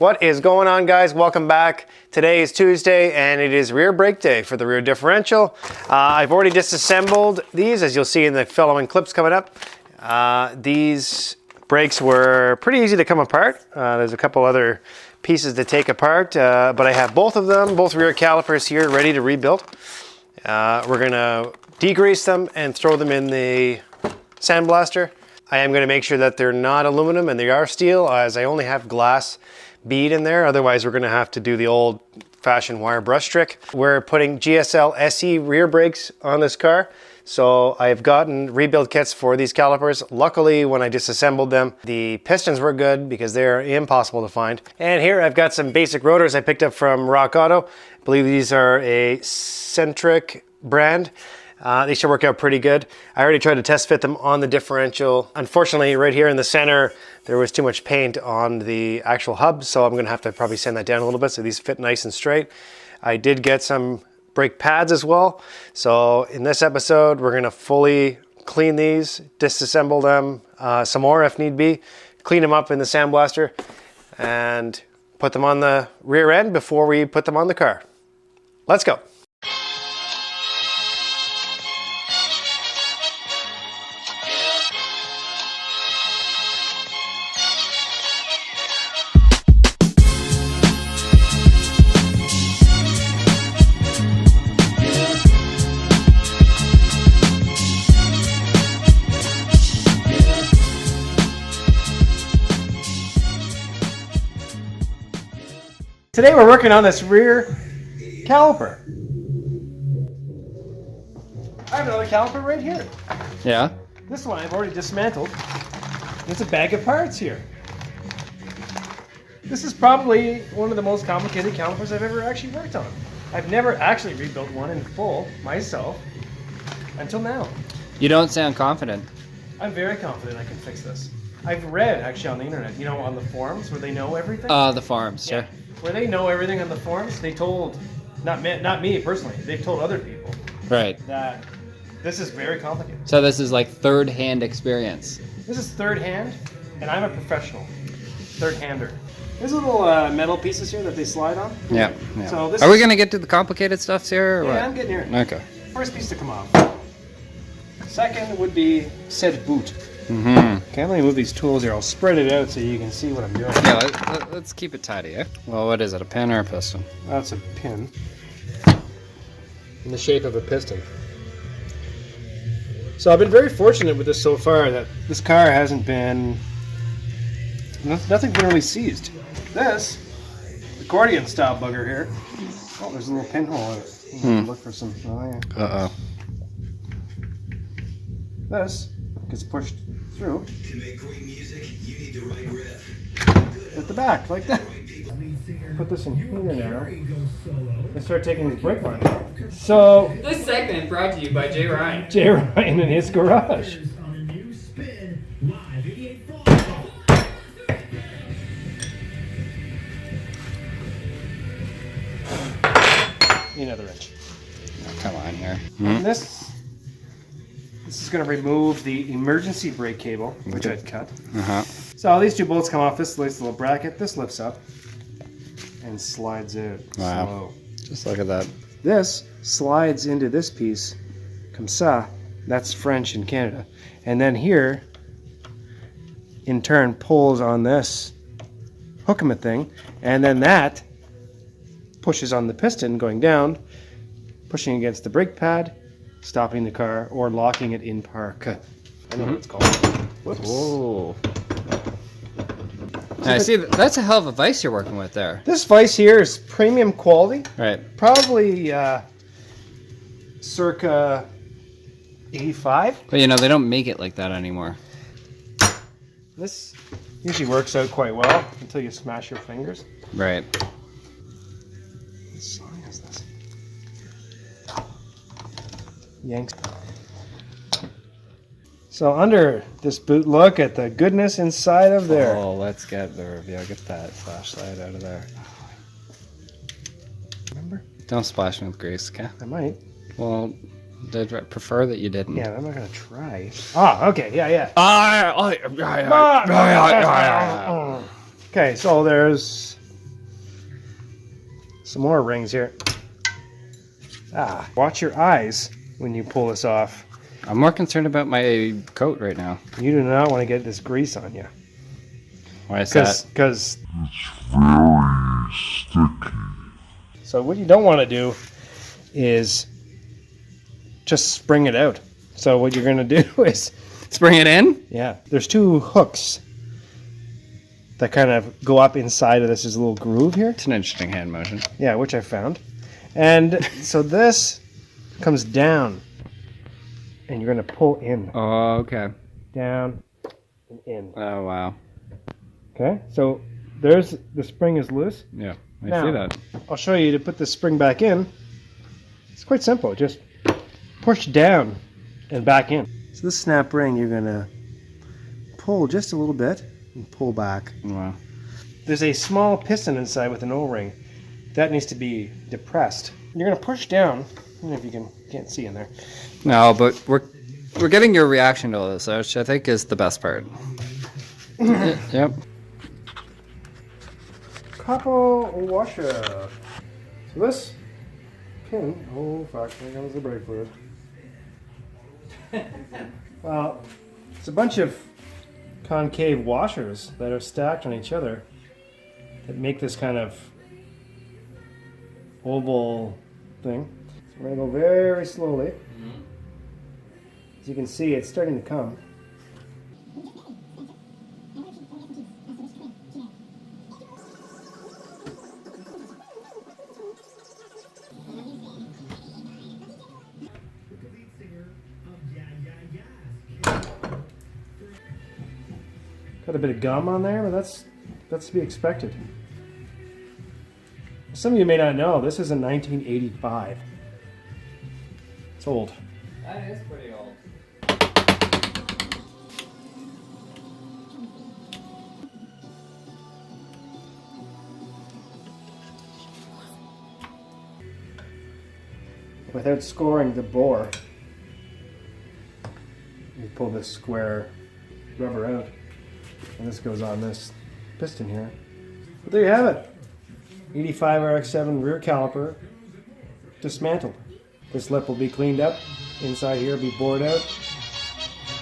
What is going on, guys? Welcome back. Today is Tuesday and it is rear brake day for the rear differential. I've already disassembled these, as you'll see in the following clips coming up. These brakes were pretty easy to come apart. There's a couple other pieces to take apart, but I have both of them, both rear calipers here, ready to rebuild. We're gonna degrease them and throw them in the sandblaster. I am gonna make sure that they're not aluminum and they are steel, as I only have glass bead in there. Otherwise, we're gonna have to do the old-fashioned wire brush trick. We're putting Gsl-Se rear brakes on this car. So I've gotten rebuild kits for these calipers. Luckily, when I disassembled them, the pistons were good because they're impossible to find. And here I've got some basic rotors I picked up from Rock Auto. I believe these are a Centric brand. They should work out pretty good. I already tried to test fit them on the differential. Unfortunately, right here in the center, there was too much paint on the actual hub, so I'm gonna have to probably sand that down a little bit so these fit nice and straight. I did get some brake pads as well. So in this episode, we're gonna fully clean these, disassemble them some more if need be, clean them up in the sandblaster, and put them on the rear end before we put them on the car. Let's go. Today we're working on this rear caliper. I have another caliper right here. Yeah? This one I've already dismantled. It's a bag of parts here. This is probably one of the most complicated calipers I've ever actually worked on. I've never actually rebuilt one in full myself until now. You don't sound confident. I'm very confident I can fix this. I've read actually on the internet, you know, on the forums where they know everything. The forums, yeah. Sure. Where they know everything on the forums, they told, not me personally, they've told other people Right. that this is very complicated. So this is like third-hand experience. This is third hand, and I'm a professional third-hander. There's little metal pieces here that they slide on. Yeah. So this Are we gonna get to the complicated stuff here? Or Yeah, what? I'm getting here. Okay. First piece to come off. Second would be said boot. Mm-hmm. Okay, let me move these tools here. I'll spread it out so you can see what I'm doing. Yeah, let's keep it tidy, eh? Well, what is it, a pin or a piston? That's a pin in the shape of a piston. So I've been very fortunate with this so far that this car hasn't been, nothing's been really seized. This accordion style bugger here. Oh, there's a little pinhole in it. Look for some. Oh, yeah. Uh-oh. This gets pushed through. To make great music, you need the right riff. At the back, like that. Put this in here now. And start taking these brake lines off. So, This segment brought to you by Jay Ryan. Jay Ryan in his garage. Another inch. Oh, come on here. And this is going to remove the emergency brake cable, which I'd cut. Uh-huh. So these two bolts come off this little bracket. This lifts up and slides out. Wow. Slow. Just look at that. This slides into this piece, comme ça. That's French in Canada. And then here, in turn, pulls on this hook-em-it thing, and then that pushes on the piston going down, pushing against the brake pad, stopping the car, or locking it in park. I know what it's called. Whoops. Whoa. I see, that's a hell of a vise you're working with there. This vise here is premium quality. Right. Probably circa 85. But you know, they don't make it like that anymore. This usually works out quite well until you smash your fingers. Right. What song is this? Yanks. So under this boot, look at the goodness inside of there. Oh, let's get the review. Get that flashlight out of there. Remember? Don't splash me with grease, okay? I might. Well, I'd prefer that you didn't. Yeah, I'm not gonna try. Ah, okay, yeah. Okay, so there's Some more rings here. Ah, watch your eyes when you pull this off. I'm more concerned about my coat right now. You do not want to get this grease on you. Why is that? Because so what you don't want to do is just spring it out. So what you're going to do is, Spring it in? yeah, there's two hooks that kind of go up inside of this. There's a little groove here. It's an interesting hand motion. Yeah, which I found. And so this comes down and you're going to pull in. Oh, okay. Down and in. Oh, wow. Okay, so there's the spring is loose. Yeah, I Now, see that. I'll show you to put the spring back in. It's quite simple. Just push down and back in. So this snap ring, you're going to pull just a little bit and pull back. Wow. There's a small piston inside with an O-ring. That needs to be depressed. You're going to push down. I don't know if you can't see in there. No, but we're getting your reaction to all this, which I think is the best part. Yep. Copper washer. So this pin, oh fuck, here comes the brake fluid. Well, it's a bunch of concave washers that are stacked on each other that make this kind of oval thing. So we're going to go very slowly. As you can see, it's starting to come. Got a bit of gum on there, but that's to be expected. Some of you may not know, this is a 1985. It's old. That is pretty old. Without scoring the bore, you pull this square rubber out, and this goes on this piston here. But there you have it. 85 RX7 rear caliper dismantled. This lip will be cleaned up. Inside here will be bored out.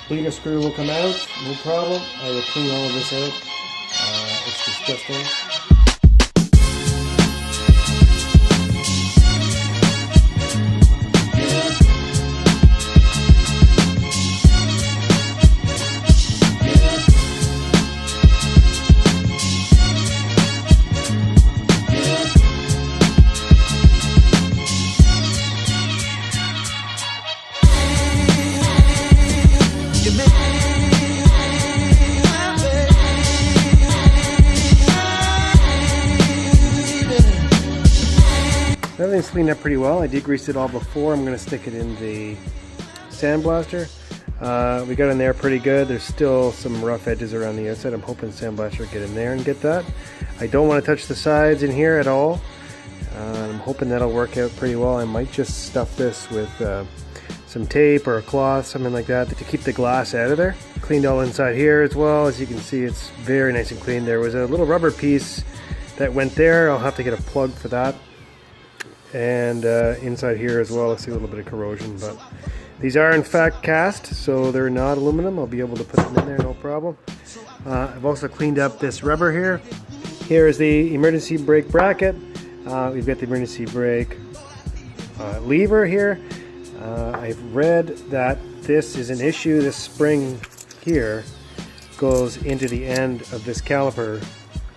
Bleeder screw will come out, no problem. I will clean all of this out. It's disgusting. Everything's cleaned up pretty well. I degreased it all before. I'm going to stick it in the sandblaster. We got in there pretty good. There's still some rough edges around the outside. I'm hoping sandblaster will get in there and get that. I don't want to touch the sides in here at all. I'm hoping that'll work out pretty well. I might just stuff this with some tape or a cloth, something like that, to keep the glass out of there. Cleaned all inside here as well. As you can see, it's very nice and clean. There was a little rubber piece that went there. I'll have to get a plug for that. And inside here as well, I see a little bit of corrosion, but these are in fact cast, so they're not aluminum. I'll be able to put them in there, no problem. I've also cleaned up this rubber here. Here is the emergency brake bracket. We've got the emergency brake lever here. I've read that this is an issue. This spring here goes into the end of this caliper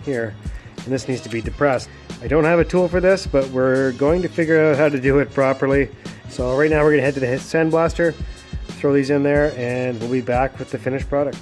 here, and this needs to be depressed. I don't have a tool for this, but we're going to figure out how to do it properly. So right now we're going to head to the sandblaster, throw these in there, and we'll be back with the finished product.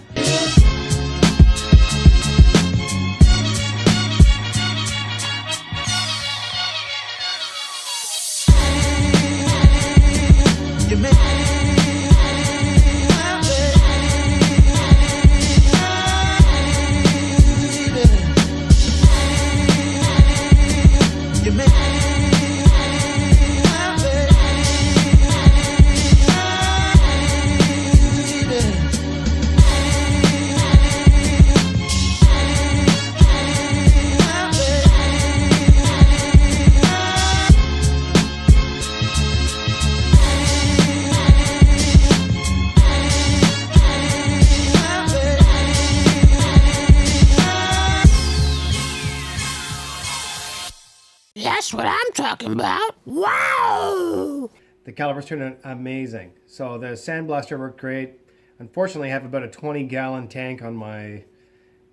That's what I'm talking about. Wow! The calipers turned out amazing. So the sandblaster worked great. Unfortunately, I have about a 20-gallon tank on my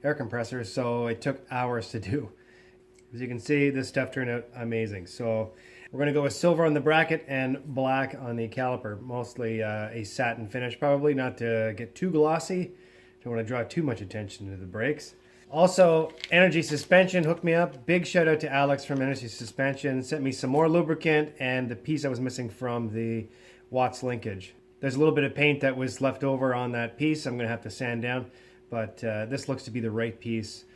air compressor, so it took hours to do. As you can see, this stuff turned out amazing. So we're going to go with silver on the bracket and black on the caliper. Mostly a satin finish, probably not to get too glossy. Don't want to draw too much attention to the brakes. Also, Energy Suspension hooked me up. Big shout out to Alex from Energy Suspension. Sent me some more lubricant and the piece I was missing from the Watts linkage. There's a little bit of paint that was left over on that piece. I'm going to have to sand down, but this looks to be the right piece.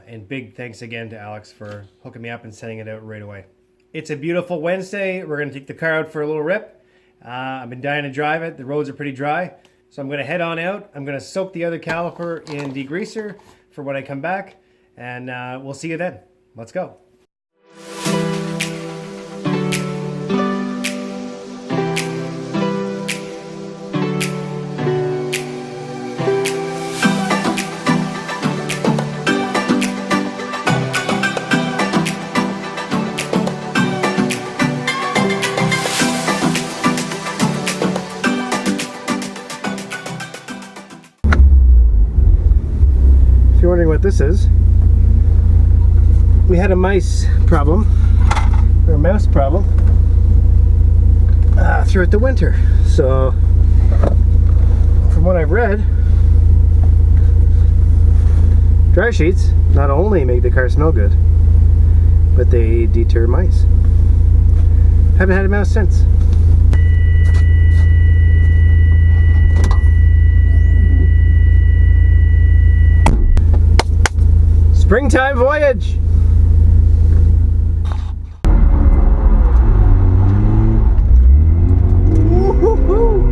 And big thanks again to Alex for hooking me up and sending it out right away. It's a beautiful Wednesday. We're going to take the car out for a little rip. I've been dying to drive it. The roads are pretty dry. So I'm going to head on out. I'm going to soak the other caliper in degreaser for when I come back, and we'll see you then. Let's go. If you're wondering what this is, we had a mice problem, or a mouse problem, throughout the winter. So, from what I've read, dry sheets not only make the car smell good, but they deter mice. Haven't had a mouse since. Springtime voyage! Woo-hoo-hoo.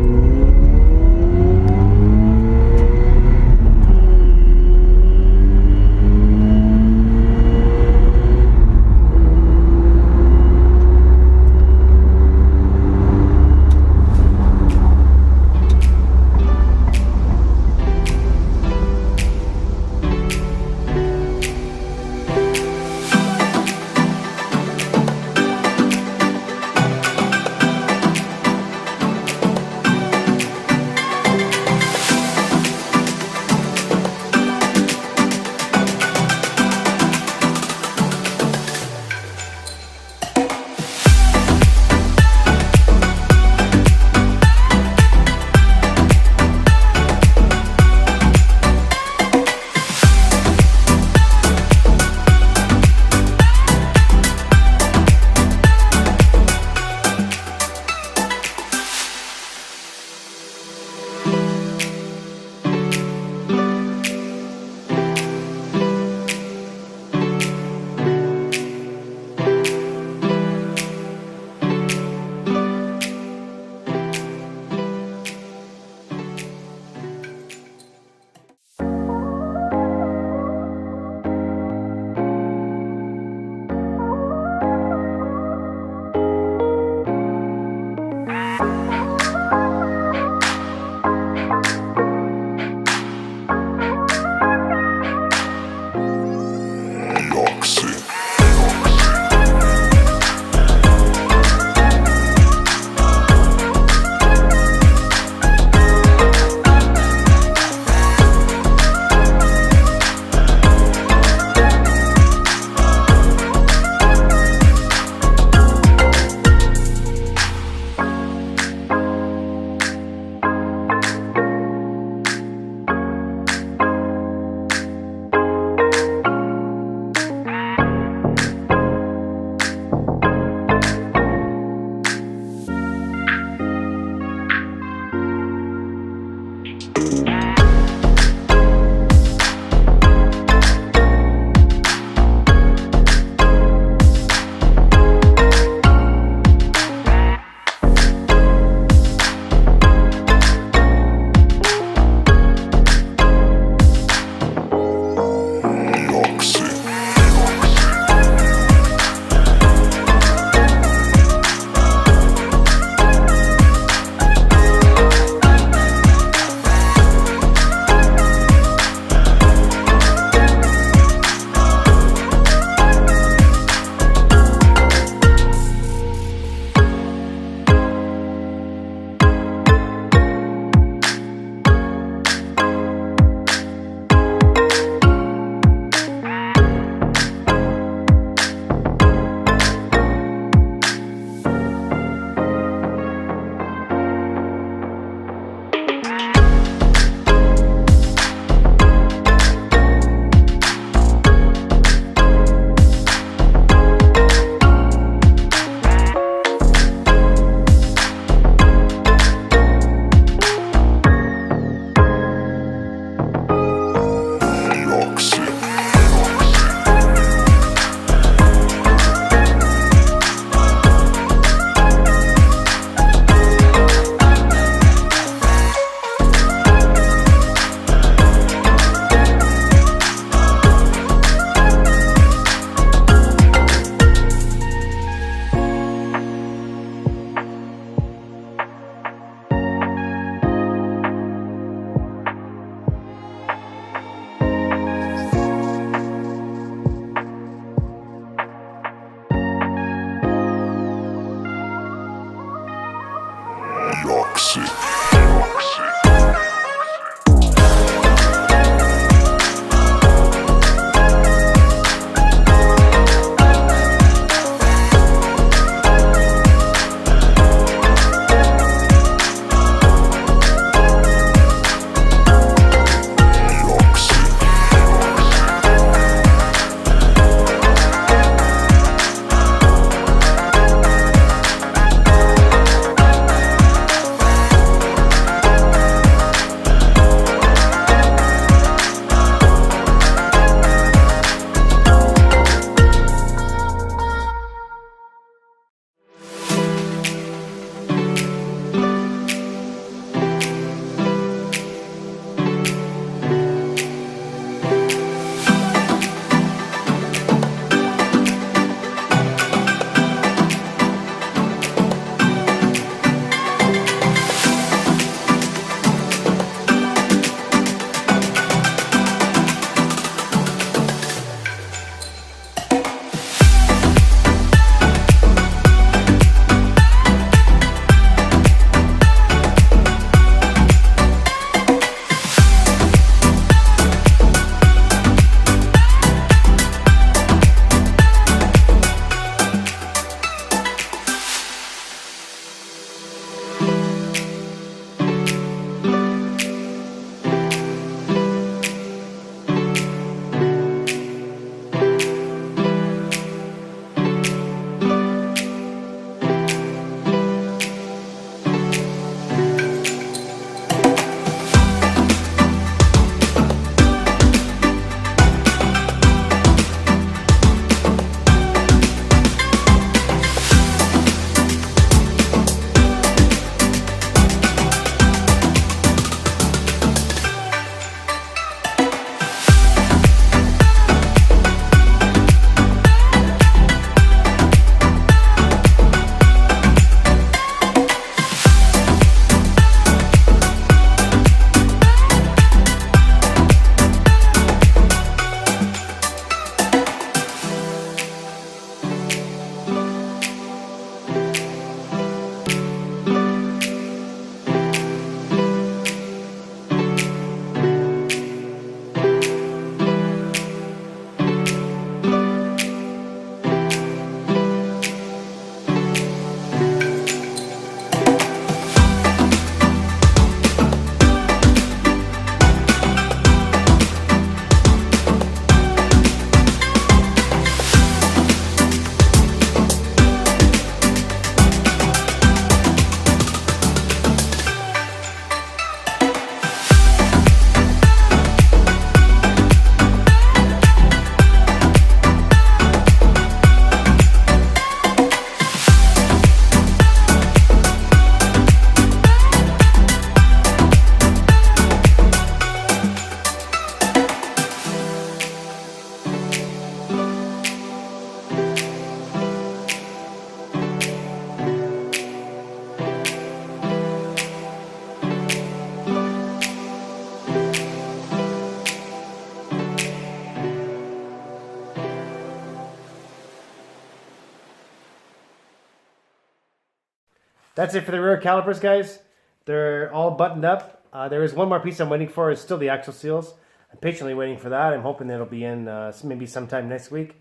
That's it for the rear calipers, guys. They're all buttoned up. There is one more piece I'm waiting for. It's still the axle seals. I'm patiently waiting for that. I'm hoping that'll be in maybe sometime next week,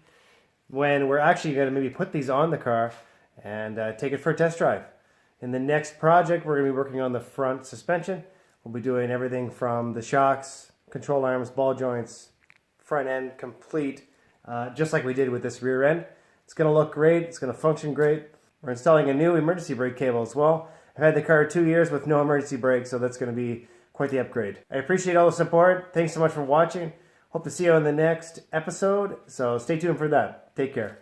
when we're actually going to maybe put these on the car and take it for a test drive. In the next project, we're going to be working on the front suspension. We'll be doing everything from the shocks, control arms, ball joints, front end complete, just like we did with this rear end. It's going to look great. It's going to function great. We're installing a new emergency brake cable as well. I've had the car 2 years with no emergency brake, so that's going to be quite the upgrade. I appreciate all the support. Thanks so much for watching. Hope to see you on the next episode, so stay tuned for that. Take care.